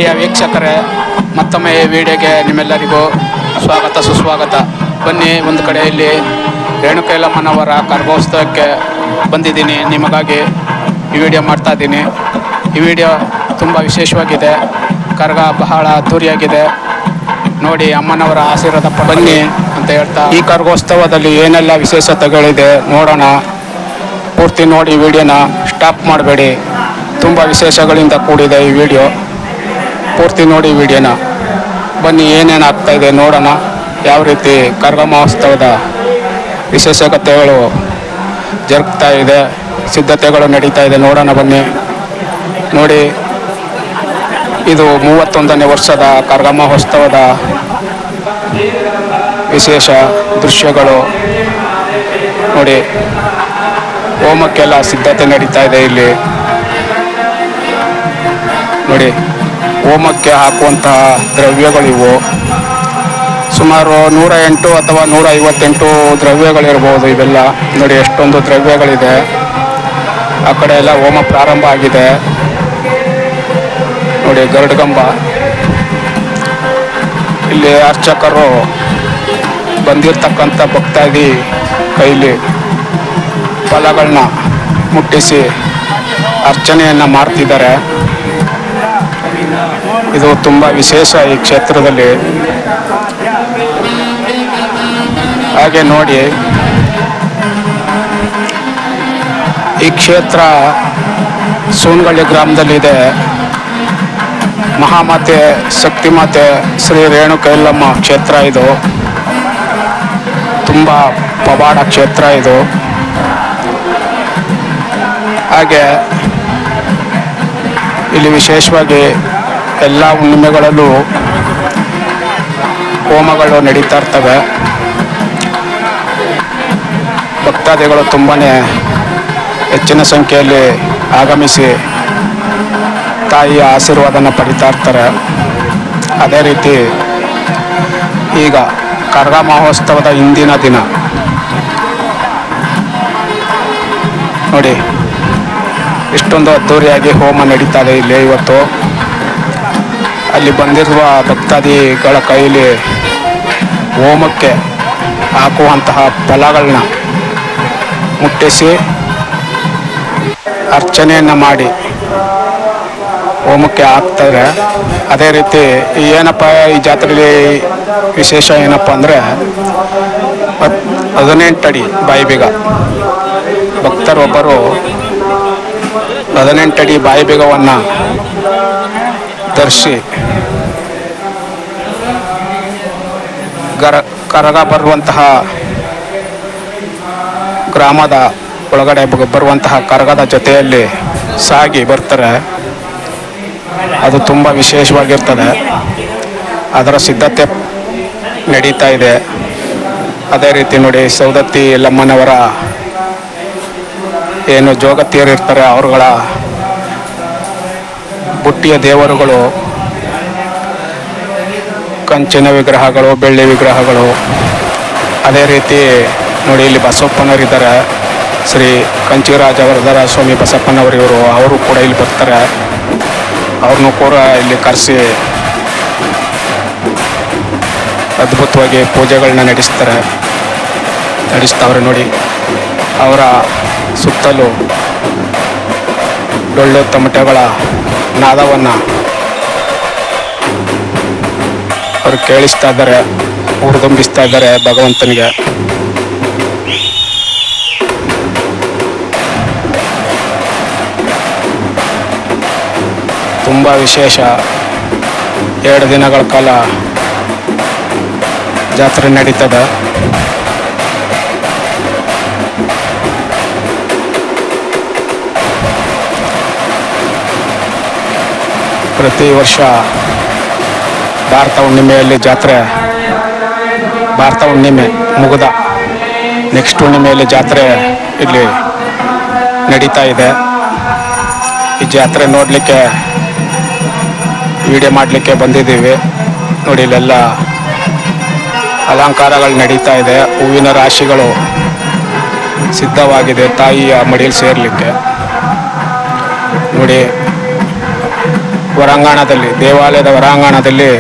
ಪ್ರಿಯ ವೀಕ್ಷಕರೇ, ಮತ್ತೊಮ್ಮೆ ಈ ವಿಡಿಯೋಗೆ ನಿಮ್ಮೆಲ್ಲರಿಗೂ ಸ್ವಾಗತ ಸುಸ್ವಾಗತ. ಬನ್ನಿ, ಒಂದು ಕಡೆ ಇಲ್ಲಿ ರೇಣುಕಾ ಯಲ್ಲಮ್ಮನವರ ಕರಗೋತ್ಸವಕ್ಕೆ ಬಂದಿದ್ದೀನಿ. ನಿಮಗಾಗಿ ಈ ವಿಡಿಯೋ ಮಾಡ್ತಾ ಇದ್ದೀನಿ. ಈ ವಿಡಿಯೋ ತುಂಬ ವಿಶೇಷವಾಗಿದೆ. ಕರಗ ಬಹಳ ಅದ್ದೂರಿಯಾಗಿದೆ. ನೋಡಿ, ಅಮ್ಮನವರ ಆಶೀರ್ವಾದ ಬನ್ನಿ ಅಂತ ಹೇಳ್ತಾ, ಈ ಕರಗೋತ್ಸವದಲ್ಲಿ ಏನೆಲ್ಲ ವಿಶೇಷತೆಗಳಿದೆ ನೋಡೋಣ. ಪೂರ್ತಿ ನೋಡಿ, ವಿಡಿಯೋನ ಸ್ಟಾಪ್ ಮಾಡಬೇಡಿ. ತುಂಬ ವಿಶೇಷಗಳಿಂದ ಕೂಡಿದೆ ಈ ವಿಡಿಯೋ. ಪೂರ್ತಿ ನೋಡಿ ವಿಡಿಯೋನ. ಬನ್ನಿ, ಏನೇನು ಆಗ್ತಾಯಿದೆ ನೋಡೋಣ. ಯಾವ ರೀತಿ ಕರಗ ಮಹೋತ್ಸವದ ವಿಶೇಷತೆಗಳು ಜರುಗ್ತಾ ಇದೆ, ಸಿದ್ಧತೆಗಳು ನಡೀತಾ ಇದೆ ನೋಡೋಣ. ಬನ್ನಿ ನೋಡಿ, ಇದು 31ನೇ ವರ್ಷದ ಕರಗ ಮಹೋತ್ಸವದ ವಿಶೇಷ ದೃಶ್ಯಗಳು ನೋಡಿ. ಹೋಮಕ್ಕೆಲ್ಲ ಸಿದ್ಧತೆ ನಡೀತಾ ಇದೆ ಇಲ್ಲಿ ನೋಡಿ. ಹೋಮಕ್ಕೆ ಹಾಕುವಂತಹ ದ್ರವ್ಯಗಳಿವು ಸುಮಾರು 108 ಅಥವಾ 158 ದ್ರವ್ಯಗಳಿರ್ಬೋದು. ಇವೆಲ್ಲ ನೋಡಿ, ಎಷ್ಟೊಂದು ದ್ರವ್ಯಗಳಿದೆ. ಆ ಕಡೆ ಎಲ್ಲ ಹೋಮ ಪ್ರಾರಂಭ ಆಗಿದೆ ನೋಡಿ. ಗರುಡಗಂಬ, ಇಲ್ಲಿ ಅರ್ಚಕರು ಬಂದಿರತಕ್ಕಂಥ ಭಕ್ತಾದಿ ಕೈಲಿ ಫಲಗಳನ್ನ ಮುಟ್ಟಿಸಿ ಅರ್ಚನೆಯನ್ನು ಮಾಡ್ತಿದ್ದಾರೆ. ಇದು ತುಂಬ ವಿಶೇಷ ಈ ಕ್ಷೇತ್ರದಲ್ಲಿ. ಹಾಗೆ ನೋಡಿ, ಈ ಕ್ಷೇತ್ರ ಸೂನಗಳ್ಳಿ ಗ್ರಾಮದಲ್ಲಿದೆ. ಮಹಾಮಾತೆ ಶಕ್ತಿಮಾತೆ ಶ್ರೀ ರೇಣುಕಾ ಯಲ್ಲಮ್ಮ ಕ್ಷೇತ್ರ ಇದು. ತುಂಬ ಪವಾಡ ಕ್ಷೇತ್ರ ಇದು. ಹಾಗೆ ಇಲ್ಲಿ ವಿಶೇಷವಾಗಿ ಎಲ್ಲ ಹುಣ್ಣಿಮೆಗಳಲ್ಲೂ ಹೋಮಗಳು ನಡೀತಾ ಇರ್ತವೆ. ಭಕ್ತಾದಿಗಳು ತುಂಬಾ ಹೆಚ್ಚಿನ ಸಂಖ್ಯೆಯಲ್ಲಿ ಆಗಮಿಸಿ ತಾಯಿಯ ಆಶೀರ್ವಾದನ ಪಡಿತಾ ಇರ್ತಾರೆ. ಅದೇ ರೀತಿ ಈಗ ಕರಗ ಮಹೋತ್ಸವದ ಹಿಂದಿನ ದಿನ ನೋಡಿ, ಇಷ್ಟೊಂದು ಅದ್ದೂರಿಯಾಗಿ ಹೋಮ ನಡೀತಾ ಇದೆ ಇಲ್ಲಿ ಇವತ್ತು. ಅಲ್ಲಿ ಬಂದಿರುವ ಭಕ್ತಾದಿಗಳ ಕೈಲಿ ಹೋಮಕ್ಕೆ ಹಾಕುವಂತಹ ಫಲಗಳನ್ನ ಮುಟ್ಟಿಸಿ ಅರ್ಚನೆಯನ್ನು ಮಾಡಿ ಹೋಮಕ್ಕೆ ಹಾಕ್ತಾರೆ. ಅದೇ ರೀತಿ ಏನಪ್ಪ ಈ ಜಾತ್ರೆಯಲ್ಲಿ ವಿಶೇಷ ಏನಪ್ಪ ಅಂದರೆ 18 ಅಡಿ ಬಾಯಿಬೀಗ. ಭಕ್ತರೊಬ್ಬರು 18 ಅಡಿ ಬಾಯಿಬೀಗವನ್ನು ಧರಿಸಿ ಕರಗ ಬರುವಂತಹ ಗ್ರಾಮದ ಒಳಗಡೆ ಬರುವಂತಹ ಕರಗದ ಜೊತೆಯಲ್ಲಿ ಸಾಗಿ ಬರ್ತಾರೆ. ಅದು ತುಂಬ ವಿಶೇಷವಾಗಿರ್ತದೆ. ಅದರ ಸಿದ್ಧತೆ ನಡೀತಾ ಇದೆ. ಅದೇ ರೀತಿ ನೋಡಿ, ಸೌದತ್ತಿ ಯಲ್ಲಮ್ಮನವರ ಏನು ಜೋಗತಿಯರಿರ್ತಾರೆ, ಅವರುಗಳ ಬುಟ್ಟಿಯ ದೇವರುಗಳು, ಕಂಚಿನ ವಿಗ್ರಹಗಳು, ಬೆಳ್ಳಿ ವಿಗ್ರಹಗಳು. ಅದೇ ರೀತಿ ನೋಡಿ, ಇಲ್ಲಿ ಬಸವಪ್ಪನವರಿದ್ದಾರೆ. ಶ್ರೀ ಕಂಚಿರಾಜವರ್ಧನ ಸ್ವಾಮಿ ಬಸಪ್ಪನವರಿವರು, ಅವರು ಕೂಡ ಇಲ್ಲಿ ಬರ್ತಾರೆ. ಅವ್ರನ್ನೂ ಕೂಡ ಇಲ್ಲಿ ಕರೆಸಿ ಅದ್ಭುತವಾಗಿ ಪೂಜೆಗಳನ್ನ ನಡೆಸ್ತಾವ್ರೆ ನೋಡಿ. ಅವರ ಸುತ್ತಲೂ ಡೊಳ್ಳು ತಮಟೆಗಳ ನಾದವನ್ನು ಅವರು ಕೇಳಿಸ್ತಾ ಇದ್ದಾರೆ, ಹುರಿದುಂಬಿಸ್ತಾ ಇದ್ದಾರೆ ಭಗವಂತನಿಗೆ. ತುಂಬ ವಿಶೇಷ. 2 ದಿನಗಳ ಕಾಲ ಜಾತ್ರೆ ನಡೀತದೆ. ಪ್ರತಿ ವರ್ಷ ಭಾರತ ಹುಣ್ಣಿಮೆಯಲ್ಲಿ ಜಾತ್ರೆ, ಭಾರತ ಹುಣ್ಣಿಮೆ ಮುಗಿದ ನೆಕ್ಸ್ಟ್ ಹುಣ್ಣಿಮೆಯಲ್ಲಿ ಜಾತ್ರೆ ಇಲ್ಲಿ ನಡೀತಾ ಇದೆ. ಈ ಜಾತ್ರೆ ನೋಡಲಿಕ್ಕೆ, ವಿಡಿಯೋ ಮಾಡಲಿಕ್ಕೆ ಬಂದಿದ್ದೀವಿ ನೋಡಿ. ಇಲ್ಲೆಲ್ಲ ಅಲಂಕಾರಗಳು ನಡೀತಾ ಇದೆ. ಹೂವಿನ ರಾಶಿಗಳು ಸಿದ್ಧವಾಗಿದೆ ತಾಯಿಯ ಮಡಿಯಲ್ಲಿ ಸೇರಲಿಕ್ಕೆ ನೋಡಿ. ಹೊರಾಂಗಣದಲ್ಲಿ, ದೇವಾಲಯದ ಹೊರಾಂಗಣದಲ್ಲಿ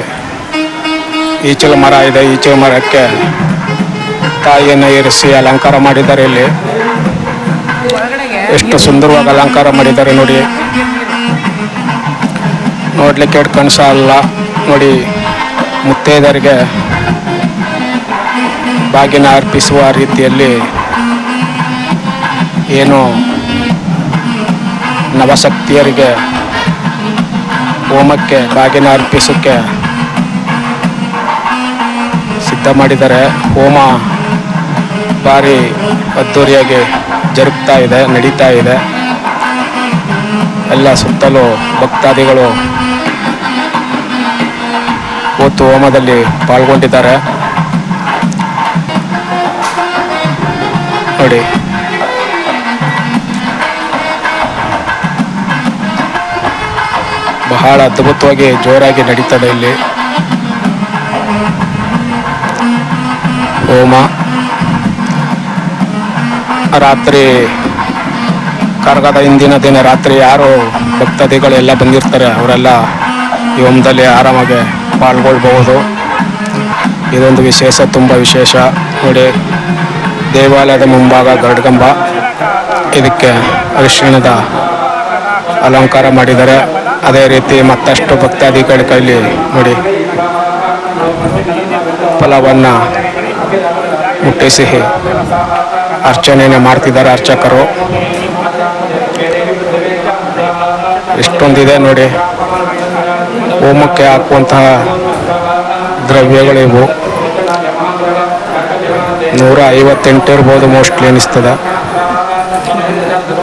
ಈಚಲ ಮರ ಇದೆ. ಈಚಲ ಮರಕ್ಕೆ ತಾಯಿಯನ್ನು ಇರಿಸಿ ಅಲಂಕಾರ ಮಾಡಿದ್ದಾರೆ. ಇಲ್ಲಿ ಎಷ್ಟು ಸುಂದರವಾಗಿ ಅಲಂಕಾರ ಮಾಡಿದ್ದಾರೆ ನೋಡಿ. ನೋಡ್ಲಿಕ್ಕೆ ಎರಡು ಕನಸಲ್ಲ ನೋಡಿ. ಮುತ್ತೈದರಿಗೆ ಬಾಗಿನ ಅರ್ಪಿಸುವ ರೀತಿಯಲ್ಲಿ ಏನು ನವಶಕ್ತಿಯರಿಗೆ ಹೋಮಕ್ಕೆ ಬಾಗಿನ ಅರ್ಪಿಸೋಕ್ಕೆ ಸಿದ್ಧ ಮಾಡಿದ್ದಾರೆ. ಹೋಮ ಭಾರಿ ಅದ್ದೂರಿಯಾಗಿ ಜರುಗ್ತಾ ಇದೆ, ನಡೀತಾ ಇದೆ. ಎಲ್ಲ ಸುತ್ತಲೂ ಭಕ್ತಾದಿಗಳು ಕೂತು ಹೋಮದಲ್ಲಿ ಪಾಲ್ಗೊಂಡಿದ್ದಾರೆ ನೋಡಿ. ಬಹಳ ಅದ್ಭುತವಾಗಿ ಜೋರಾಗಿ ನಡೀತದೆ ಇಲ್ಲಿ ಹೋಮ. ರಾತ್ರಿ ಕರಗದ ಹಿಂದಿನ ದಿನ ರಾತ್ರಿ ಯಾರು ಭಕ್ತಾದಿಗಳೆಲ್ಲ ಬಂದಿರ್ತಾರೆ ಅವರೆಲ್ಲ ಈ ಹೋಮದಲ್ಲಿ ಆರಾಮಾಗಿ ಪಾಲ್ಗೊಳ್ಬಹುದು. ಇದೊಂದು ವಿಶೇಷ, ತುಂಬ ವಿಶೇಷ ನೋಡಿ. ದೇವಾಲಯದ ಮುಂಭಾಗ ಗರುಡಗಂಬ, ಇದಕ್ಕೆ ಅರಿಶಿಣದ ಅಲಂಕಾರ ಮಾಡಿದ್ದಾರೆ. ಅದೇ ರೀತಿ ಮತ್ತಷ್ಟು ಭಕ್ತಾದಿಗಳ ಕೈಲಿ ನೋಡಿ ಫಲವನ್ನು ಮುಟ್ಟಿಸಿ ಅರ್ಚನೆಯನ್ನು ಮಾಡ್ತಿದ್ದಾರೆ ಅರ್ಚಕರು. ಎಷ್ಟೊಂದಿದೆ ನೋಡಿ. ಹೋಮಕ್ಕೆ ಹಾಕುವಂತಹ ದ್ರವ್ಯಗಳಿವು 158 ಇರ್ಬೋದು ಮೋಸ್ಟ್ಲಿ ಅನಿಸ್ತದೆ.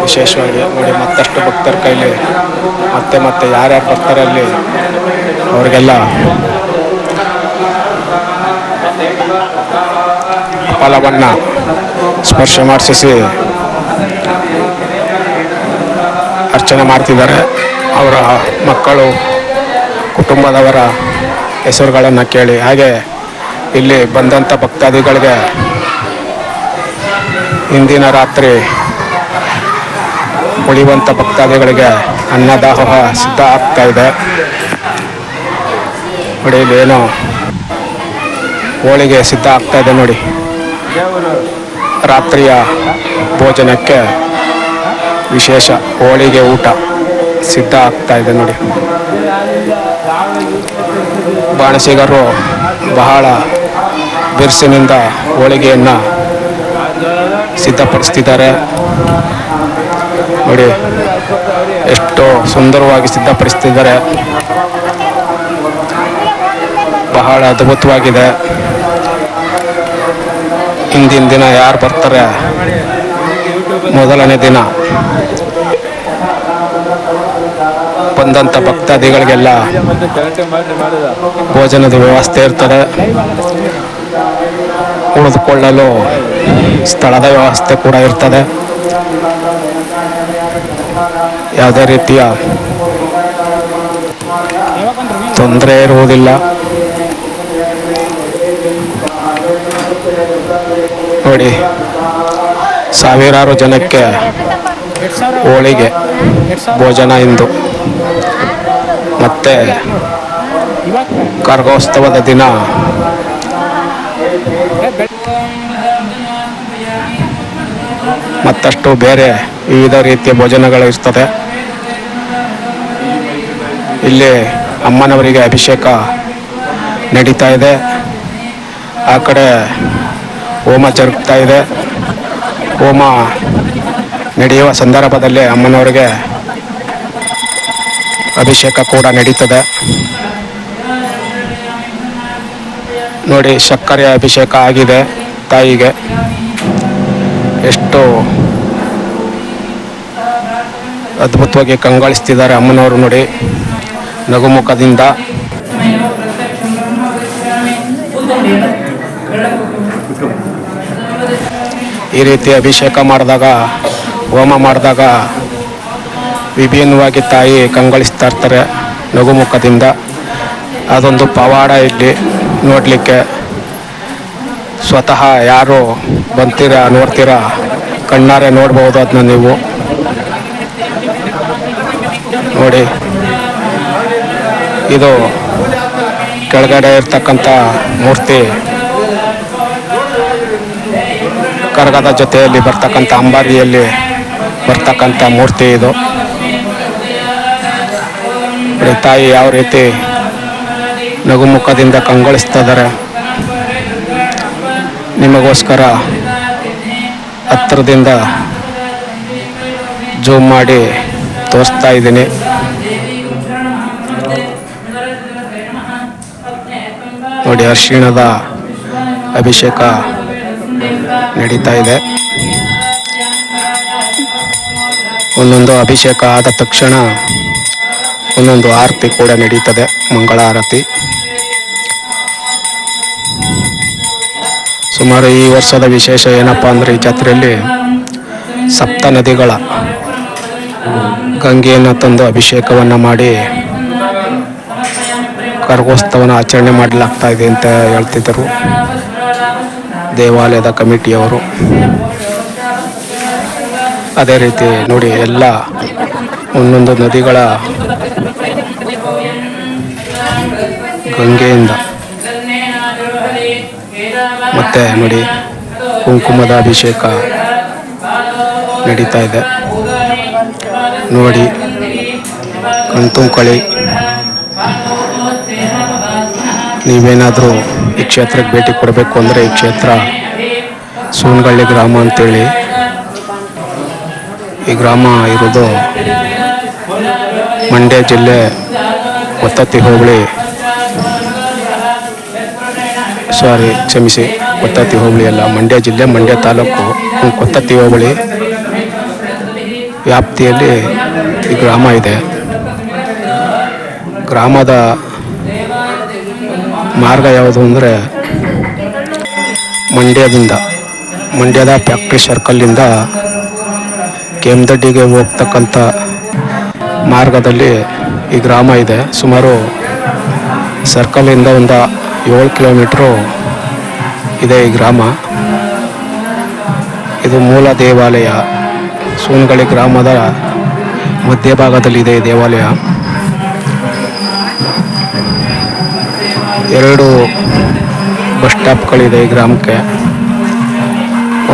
ವಿಶೇಷವಾಗಿ ನೋಡಿ, ಮತ್ತಷ್ಟು ಭಕ್ತರ ಕೈಲಿ ಮತ್ತೆ ಯಾರ್ಯಾರು ಬರ್ತಾರೆ ಅಲ್ಲಿ ಅವ್ರಿಗೆಲ್ಲ ಫಲವನ್ನು ಸ್ಪರ್ಶ ಮಾಡಿಸಿ ಅರ್ಚನೆ ಮಾಡ್ತಿದ್ದಾರೆ. ಅವರ ಮಕ್ಕಳು, ಕುಟುಂಬದವರ ಹೆಸರುಗಳನ್ನು ಕೇಳಿ. ಹಾಗೆ ಇಲ್ಲಿ ಬಂದಂಥ ಭಕ್ತಾದಿಗಳಿಗೆ ಇಂದಿನ ರಾತ್ರಿ ಉಳಿಯುವಂಥ ಭಕ್ತಾದಿಗಳಿಗೆ ಅನ್ನದಾಹ ಸಿದ್ಧ ಆಗ್ತಾ ಇದೆ ನೋಡಿ. ಇಲ್ಲಿ ಏನೋ ಹೋಳಿಗೆ ಸಿದ್ಧ ಆಗ್ತಾ ಇದೆ ನೋಡಿ. ರಾತ್ರಿಯ ಭೋಜನಕ್ಕೆ ವಿಶೇಷ ಹೋಳಿಗೆ ಊಟ ಸಿದ್ಧ ಆಗ್ತಾ ಇದೆ ನೋಡಿ. ಬಾಣಸಿಗರು ಬಹಳ ಬಿರುಸಿನಿಂದ ಹೋಳಿಗೆಯನ್ನು ಸಿದ್ಧಪಡಿಸ್ತಿದ್ದಾರೆ ನೋಡಿ. ಎಷ್ಟು ಸುಂದರವಾಗಿ ಸಿದ್ಧಪಡಿಸ್ತಿದ್ದಾರೆ, ಬಹಳ ಅದ್ಭುತವಾಗಿದೆ. ಹಿಂದಿನ ದಿನ ಯಾರು ಬರ್ತಾರೆ, ಮೊದಲನೇ ದಿನ ಬಂದಂಥ ಭಕ್ತಾದಿಗಳಿಗೆಲ್ಲ ಭೋಜನದ ವ್ಯವಸ್ಥೆ ಇರ್ತದೆ. ಉಳಿದುಕೊಳ್ಳಲು ಸ್ಥಳದ ವ್ಯವಸ್ಥೆ ಕೂಡ ಇರ್ತದೆ. ಯಾವುದೇ ರೀತಿಯ ತೊಂದರೆ ಇರುವುದಿಲ್ಲ ನೋಡಿ. ಸಾವಿರಾರು ಜನಕ್ಕೆ ಹೋಳಿಗೆ ಭೋಜನ ಇಂದು. ಮತ್ತೆ ಕರಗೋತ್ಸವದ ದಿನ ಮತ್ತಷ್ಟು ಬೇರೆ ವಿವಿಧ ರೀತಿಯ ಭೋಜನಗಳು ಇರ್ತದೆ. ಇಲ್ಲಿ ಅಮ್ಮನವರಿಗೆ ಅಭಿಷೇಕ ನಡೀತಾ ಇದೆ. ಆ ಕಡೆ ಹೋಮ ಜರುಗ್ತಾ ಇದೆ. ಹೋಮ ನಡೆಯುವ ಸಂದರ್ಭದಲ್ಲಿ ಅಮ್ಮನವರಿಗೆ ಅಭಿಷೇಕ ಕೂಡ ನಡೀತದೆ ನೋಡಿ. ಸಕ್ಕರೆಯ ಅಭಿಷೇಕ ಆಗಿದೆ ತಾಯಿಗೆ. ಎಷ್ಟು ಅದ್ಭುತವಾಗಿ ಕಂಗೊಳಿಸ್ತಿದ್ದಾರೆ ಅಮ್ಮನವರು ನೋಡಿ, ನಗುಮುಖದಿಂದ. ಈ ರೀತಿ ಅಭಿಷೇಕ ಮಾಡಿದಾಗ, ಹೋಮ ಮಾಡಿದಾಗ ವಿಭಿನ್ನವಾಗಿ ತಾಯಿ ಕಂಗೊಳಿಸ್ತಾ ಇರ್ತಾರೆ ನಗುಮುಖದಿಂದ. ಅದೊಂದು ಪವಾಡ ಇಲ್ಲಿ ನೋಡಲಿಕ್ಕೆ. ಸ್ವತಃ ಯಾರು ಬಂತೀರಾ ನೋಡ್ತೀರಾ ಕಣ್ಣಾರೆ ನೋಡ್ಬೋದು ಅದನ್ನ ನೀವು ನೋಡಿ. ಇದು ಕೆಳಗಡೆ ಇರ್ತಕ್ಕಂಥ ಮೂರ್ತಿ ಕರಗದ ಜೊತೆಯಲ್ಲಿ ಬರ್ತಕ್ಕಂಥ ಅಂಬಾರಿಯಲ್ಲಿ ಬರ್ತಕ್ಕಂಥ ಮೂರ್ತಿ ಇದು. ತಾಯಿ ಯಾವ ರೀತಿ ನಗುಮುಖದಿಂದ ಕಂಗೊಳಿಸ್ತಾ ಇದ್ದಾರೆ. ನಿಮಗೋಸ್ಕರ ಹತ್ತಿರದಿಂದ ಜೂಮ್ ಮಾಡಿ ತೋರಿಸ್ತಾ ಇದ್ದೀನಿ. ನೋಡಿ, ಅರಿಶಿಣದ ಅಭಿಷೇಕ ನಡೀತಾ ಇದೆ. ಒಂದೊಂದು ಅಭಿಷೇಕ ಆದ ತಕ್ಷಣ ಒಂದೊಂದು ಆರತಿ ಕೂಡ ನಡೀತದೆ, ಮಂಗಳ ಆರತಿ. ಸುಮಾರು ಈ ವರ್ಷದ ವಿಶೇಷ ಏನಪ್ಪ ಅಂದರೆ, ಈ ಜಾತ್ರೆಯಲ್ಲಿ ಸಪ್ತ ನದಿಗಳ ಗಂಗೆಯನ್ನು ತಂದು ಅಭಿಷೇಕವನ್ನು ಮಾಡಿ ಕರಗೋತ್ಸವನ ಆಚರಣೆ ಮಾಡಲಾಗ್ತಾ ಇದೆ ಅಂತ ಹೇಳ್ತಿದ್ದರು ದೇವಾಲಯದ ಕಮಿಟಿಯವರು. ಅದೇ ರೀತಿ ನೋಡಿ, ಎಲ್ಲ ಒಂದೊಂದು ನದಿಗಳ ಗಂಗೆಯಿಂದ ಮತ್ತೆ ನೋಡಿ ಕುಂಕುಮದ ಅಭಿಷೇಕ ನಡೀತಾ ಇದೆ. ನೋಡಿ, ಕಣ್ತುಂಕಳಿ. ನೀವೇನಾದರೂ ಈ ಕ್ಷೇತ್ರಕ್ಕೆ ಭೇಟಿ ಕೊಡಬೇಕು ಅಂದರೆ, ಈ ಕ್ಷೇತ್ರ ಸೂನಗಳ್ಳಿ ಗ್ರಾಮ ಅಂತೇಳಿ. ಈ ಗ್ರಾಮ ಇರೋದು ಮಂಡ್ಯ ಜಿಲ್ಲೆ ಕೊತ್ತತ್ತಿ ಹೋಬಳಿ, ಕೊತ್ತತ್ತಿ ಹೋಬಳಿ ಅಲ್ಲ, ಮಂಡ್ಯ ಜಿಲ್ಲೆ, ಮಂಡ್ಯ ತಾಲೂಕು, ಕೊತ್ತತ್ತಿ ಹೋಬಳಿ ವ್ಯಾಪ್ತಿಯಲ್ಲಿ ಈ ಗ್ರಾಮ ಇದೆ. ಗ್ರಾಮದ ಮಾರ್ಗ ಯಾವುದು ಅಂದರೆ, ಮಂಡ್ಯದ ಫ್ಯಾಕ್ಟ್ರಿ ಸರ್ಕಲ್ಲಿಂದ ಕೆಮ್ಮದಡ್ಡಿಗೆ ಹೋಗ್ತಕ್ಕಂಥ ಮಾರ್ಗದಲ್ಲಿ ಈ ಗ್ರಾಮ ಇದೆ. ಸುಮಾರು ಸರ್ಕಲಿಂದ ಒಂದು 7 ಕಿಲೋಮೀಟ್ರು ಇದೆ ಈ ಗ್ರಾಮ. ಇದು ಮೂಲ ದೇವಾಲಯ. ಸೂನಗಳ್ಳಿ ಗ್ರಾಮದ ಮಧ್ಯಭಾಗದಲ್ಲಿದೆ ಈ ದೇವಾಲಯ. 2 ಬಸ್ ಸ್ಟಾಪ್ಗಳಿದೆ ಈ ಗ್ರಾಮಕ್ಕೆ.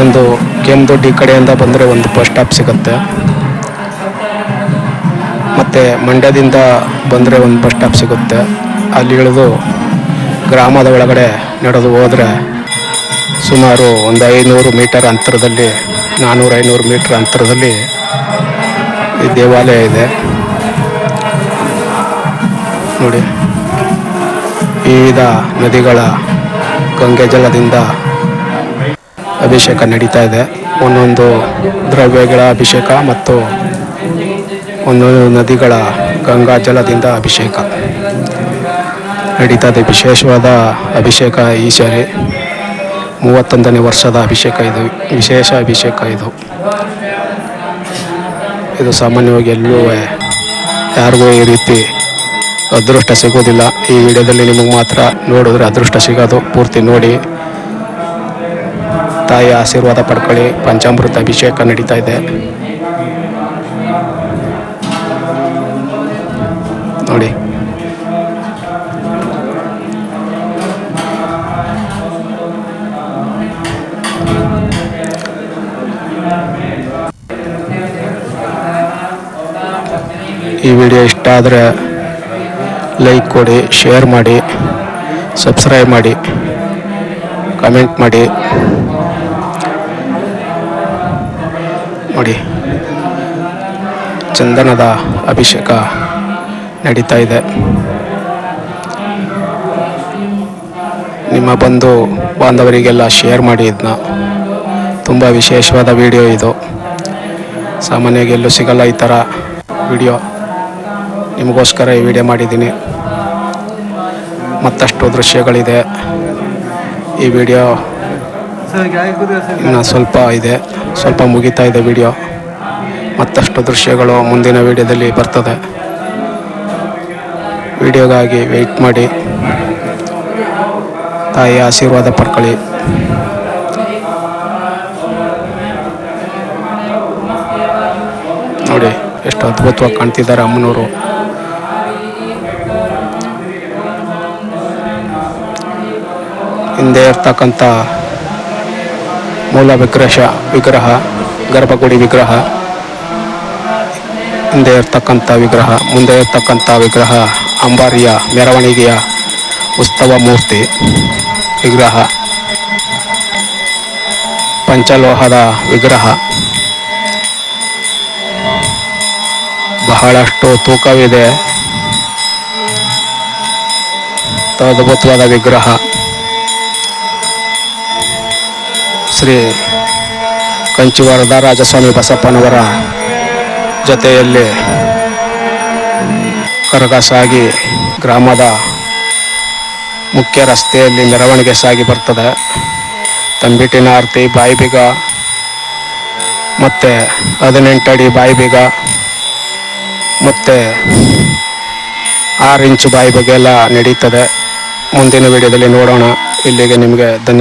ಒಂದು ಕೆಮ್ಮದೊಡ್ಡಿ ಕಡೆಯಿಂದ ಬಂದರೆ ಒಂದು ಬಸ್ ಸ್ಟಾಪ್ ಸಿಗುತ್ತೆ, ಮತ್ತು ಮಂಡ್ಯದಿಂದ ಬಂದರೆ ಒಂದು ಬಸ್ ಸ್ಟಾಪ್ ಸಿಗುತ್ತೆ. ಅಲ್ಲಿ ಇಳಿದು ಗ್ರಾಮದ ಒಳಗಡೆ ನಡೆದು ಹೋದರೆ ಸುಮಾರು ಒಂದು 500 ಮೀಟರ್ ಅಂತರದಲ್ಲಿ, 400-500 ಮೀಟರ್ ಅಂತರದಲ್ಲಿ ಈ ದೇವಾಲಯ ಇದೆ. ನೋಡಿ, ವಿವಿಧ ನದಿಗಳ ಗಂಗೆ ಜಲದಿಂದ ಅಭಿಷೇಕ ನಡೀತಾ ಇದೆ. ಒಂದೊಂದು ದ್ರವ್ಯಗಳ ಅಭಿಷೇಕ ಮತ್ತು ಒಂದೊಂದು ನದಿಗಳ ಗಂಗಾ ಜಲದಿಂದ ಅಭಿಷೇಕ ನಡೀತಾ ಇದೆ. ವಿಶೇಷವಾದ ಅಭಿಷೇಕ ಈ ಸಾರಿ 31ನೇ ವರ್ಷದ ಅಭಿಷೇಕ ಇದು. ವಿಶೇಷ ಅಭಿಷೇಕ ಇದು. ಇದು ಸಾಮಾನ್ಯವಾಗಿ ಎಲ್ಲೂ ಯಾರಿಗೂ ಈ ರೀತಿ ಅದೃಷ್ಟ ಸಿಗೋದಿಲ್ಲ. ಈ ವಿಡಿಯೋದಲ್ಲಿ ನಿಮಗೆ ಮಾತ್ರ ನೋಡಿದ್ರೆ ಅದೃಷ್ಟ ಸಿಗೋದು. ಪೂರ್ತಿ ನೋಡಿ, ತಾಯಿಯ ಆಶೀರ್ವಾದ ಪಡ್ಕೊಳ್ಳಿ. ಪಂಚಾಮೃತ ಅಭಿಷೇಕ ನಡೀತಾ ಇದೆ ನೋಡಿ. ಈ ವಿಡಿಯೋ ಇಷ್ಟ ಆದರೆ ಲೈಕ್ ಕೊಡಿ, ಶೇರ್ ಮಾಡಿ, ಸಬ್ಸ್ಕ್ರೈಬ್ ಮಾಡಿ, ಕಮೆಂಟ್ ಮಾಡಿ. ನೋಡಿ, ಚಂದನದ ಅಭಿಷೇಕ ನಡೀತಾ ಇದೆ. ನಿಮ್ಮ ಬಂಧು ಬಾಂಧವರಿಗೆಲ್ಲ ಶೇರ್ ಮಾಡಿ. ಇದನ್ನ ತುಂಬ ವಿಶೇಷವಾದ ವಿಡಿಯೋ ಇದು. ಸಾಮಾನ್ಯವಾಗಿ ಎಲ್ಲೂ ಸಿಗಲ್ಲ ಈ ಥರ ವಿಡಿಯೋ. ನಿಮಗೋಸ್ಕರ ಈ ವಿಡಿಯೋ ಮಾಡಿದ್ದೀನಿ. ಮತ್ತಷ್ಟು ದೃಶ್ಯಗಳಿದೆ. ಈ ವಿಡಿಯೋ ಇನ್ನು ಸ್ವಲ್ಪ ಇದೆ, ಸ್ವಲ್ಪ ಮುಗಿತಾ ಇದೆ ವಿಡಿಯೋ. ಮತ್ತಷ್ಟು ದೃಶ್ಯಗಳು ಮುಂದಿನ ವಿಡಿಯೋದಲ್ಲಿ ಬರ್ತದೆ. ವಿಡಿಯೋಗಾಗಿ ವೆಯ್ಟ್ ಮಾಡಿ. ತಾಯಿಯ ಆಶೀರ್ವಾದ ಪಡ್ಕೊಳ್ಳಿ. ನೋಡಿ, ಎಷ್ಟು ಅದ್ಭುತವಾಗಿ ಕಾಣ್ತಿದ್ದಾರೆ ಅಮ್ಮನವರು. ಹಿಂದೆ ಇರ್ತಕ್ಕಂಥ ಮೂಲ ವಿಗ್ರಹ ಗರ್ಭಗುಡಿ ವಿಗ್ರಹ, ಹಿಂದೆ ಇರ್ತಕ್ಕಂಥ ವಿಗ್ರಹ, ಮುಂದೆ ಇರ್ತಕ್ಕಂಥ ವಿಗ್ರಹ ಅಂಬಾರಿಯ ಮೆರವಣಿಗೆಯ ಉತ್ಸವ ಮೂರ್ತಿ ವಿಗ್ರಹ, ಪಂಚಲೋಹದ ವಿಗ್ರಹ, ಬಹಳಷ್ಟು ತೂಕವಿದೆ. ಅದ್ಭುತವಾದ ವಿಗ್ರಹ ಶ್ರೀ ಕಂಚಿ ವರದರಾಜಸ್ವಾಮಿ ಬಸಪ್ಪನವರ ಜೊತೆಯಲ್ಲಿ ಕರಗ ಸಾಗಿ ಗ್ರಾಮದ ಮುಖ್ಯ ರಸ್ತೆಯಲ್ಲಿ ಮೆರವಣಿಗೆ ಸಾಗಿ ಬರ್ತದೆ. ತಂಬಿಟ್ಟಿನ ಆರತಿ, ಬಾಯಿಬೀಗ ಮತ್ತು 18 ಅಡಿ ಬಾಯಿಬೀಗ ಮತ್ತು 6 ಇಂಚು ಬಾಯಿಬೀಗ ಎಲ್ಲ ನಡೀತದೆ. ಮುಂದಿನ ವಿಡಿಯೋದಲ್ಲಿ ನೋಡೋಣ. ಇಲ್ಲಿಗೆ ನಿಮಗೆ ಧನ್ಯವಾದ.